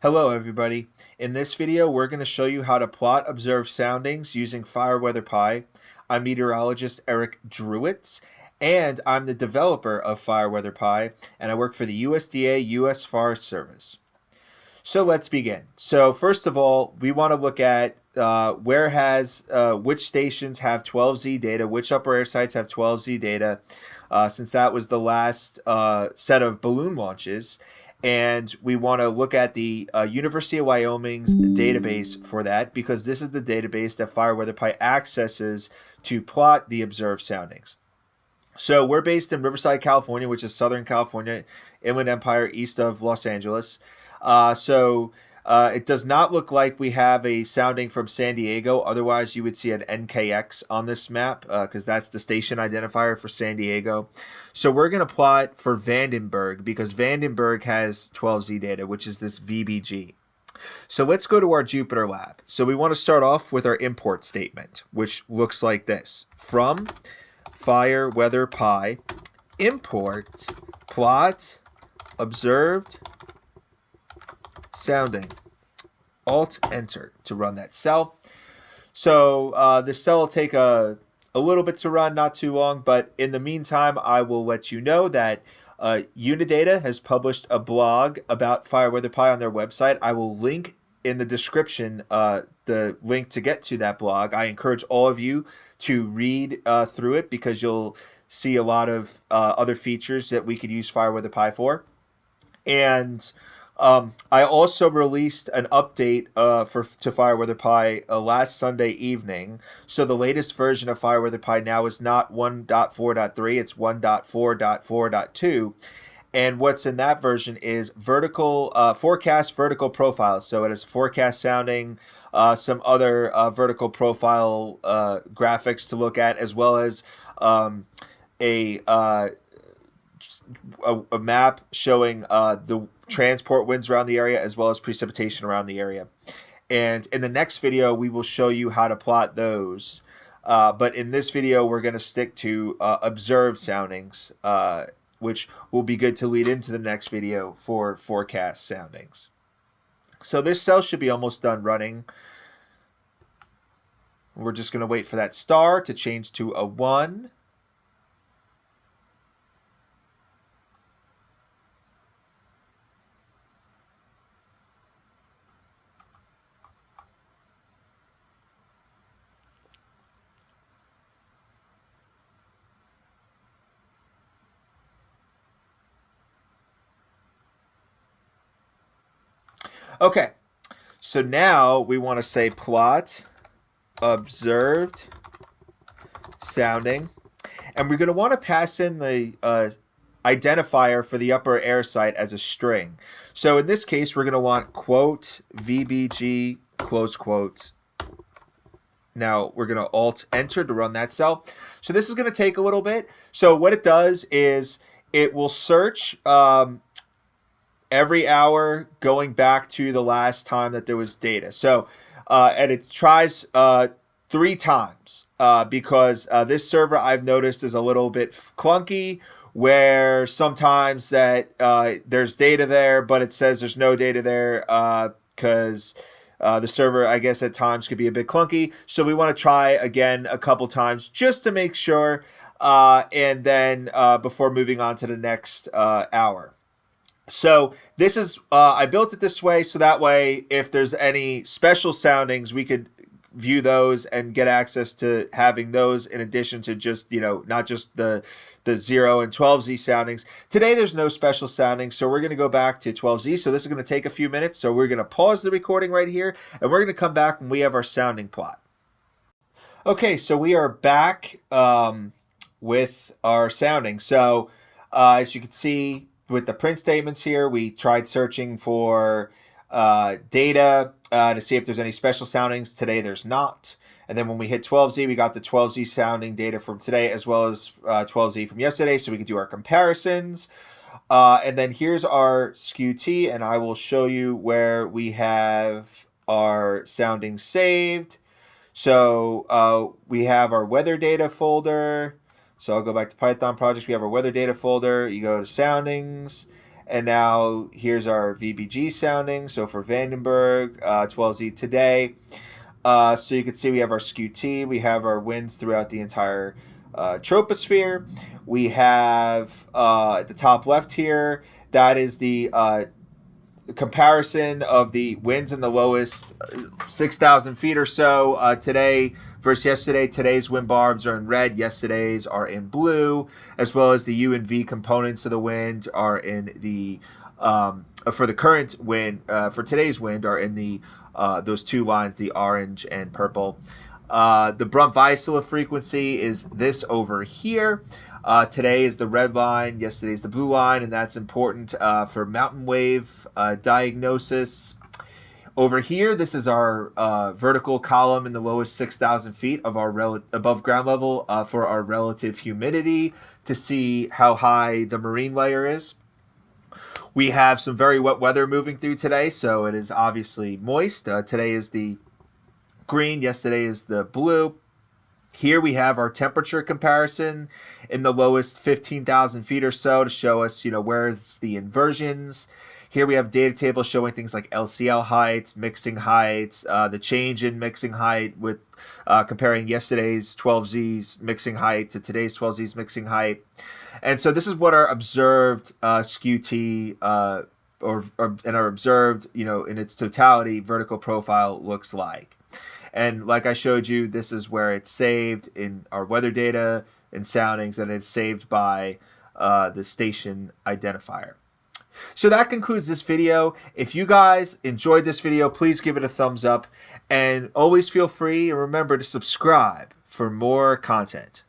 Hello everybody. In this video we're going to show you how to plot observed soundings using FireWxPy. I'm meteorologist Eric Drewitz and I'm the developer of FireWxPy and I work for the USDA US Forest Service. So let's begin. So first of all we want to look at which stations have 12Z data, which upper air sites have 12Z data, since that was the last set of balloon launches. And we want to look at the University of Wyoming's database for that, because this is the database that FireWxPy accesses to plot the observed soundings. So we're based in Riverside, California, which is Southern California, Inland Empire, east of Los Angeles. It does not look like we have a sounding from San Diego. Otherwise, you would see an NKX on this map because that's the station identifier for San Diego. So we're going to plot for Vandenburg because Vandenburg has 12Z data, which is this VBG. So let's go to our Jupyter lab. So we want to start off with our import statement, which looks like this. From FireWxPy, import plot observed sounding. Alt-Enter to run that cell. So this cell will take a little bit to run, not too long, but in the meantime, I will let you know that Unidata has published a blog about FireWxPy on their website. I will link in the description the link to get to that blog. I encourage all of you to read through it because you'll see a lot of other features that we could use FireWxPy for. And I also released an update to FireWxPy last Sunday evening. So the latest version of FireWxPy now is not 1.4.3, it's 1.4.4.2. And what's in that version is forecast vertical profiles. So it has forecast sounding, some other vertical profile graphics to look at, as well as a map showing the transport winds around the area as well as precipitation around the area. And in the next video, we will show you how to plot those. But in this video, we're going to stick to observed soundings, which will be good to lead into the next video for forecast soundings. So this cell should be almost done running. We're just going to wait for that star to change to a 1. Okay, so now we want to say plot observed sounding, and we're going to want to pass in the identifier for the upper air site as a string. So in this case, we're going to want quote VBG close quote. Now we're going to Alt-Enter to run that cell. So this is going to take a little bit. So what it does is it will search every hour going back to the last time that there was data. So, and it tries 3 times because this server I've noticed is a little bit clunky, where sometimes that there's data there, but it says there's no data there because the server, I guess, at times could be a bit clunky. So we want to try again a couple times just to make sure, and then before moving on to the next hour. So this is, I built it this way so that way if there's any special soundings, we could view those and get access to having those in addition to just, not just the 0 and 12Z soundings. Today there's no special soundings, so we're going to go back to 12Z. So this is going to take a few minutes. So we're going to pause the recording right here and we're going to come back when we have our sounding plot. Okay, so we are back with our sounding. So as you can see, with the print statements here, we tried searching for data to see if there's any special soundings. Today there's not. And then when we hit 12Z, we got the 12Z sounding data from today as well as 12Z from yesterday, so we can do our comparisons. And then here's our SKU-T, and I will show you where we have our soundings saved. So we have our weather data folder. So I'll go back to Python projects. We have our weather data folder. You go to soundings, And now here's our VBG sounding. So for Vandenburg, 12Z today. So you can see we have our skew T. We have our winds throughout the entire troposphere. We have at the top left here, that is the comparison of the winds in the lowest 6,000 feet or so today versus yesterday. Today's wind barbs are in red, yesterday's are in blue, as well as the U and V components of the wind are in the for the current wind for today's wind are in the those two lines, the orange and purple. The Brunt-Weissela frequency is this over here. Today is the red line, yesterday is the blue line, and that's important for mountain wave diagnosis. Over here, this is our vertical column in the lowest 6,000 feet of our above ground level for our relative humidity to see how high the marine layer is. We have some very wet weather moving through today, so it is obviously moist. Today is the green, yesterday is the blue. Here we have our temperature comparison in the lowest 15,000 feet or so to show us, where's the inversions. Here we have data tables showing things like LCL heights, mixing heights, the change in mixing height with comparing yesterday's 12Z's mixing height to today's 12Z's mixing height. And so this is what our observed skew T and our observed, in its totality vertical profile looks like. And like I showed you, this is where it's saved in our weather data and soundings, and it's saved by the station identifier. So that concludes this video. If you guys enjoyed this video, please give it a thumbs up, and always feel free and remember to subscribe for more content.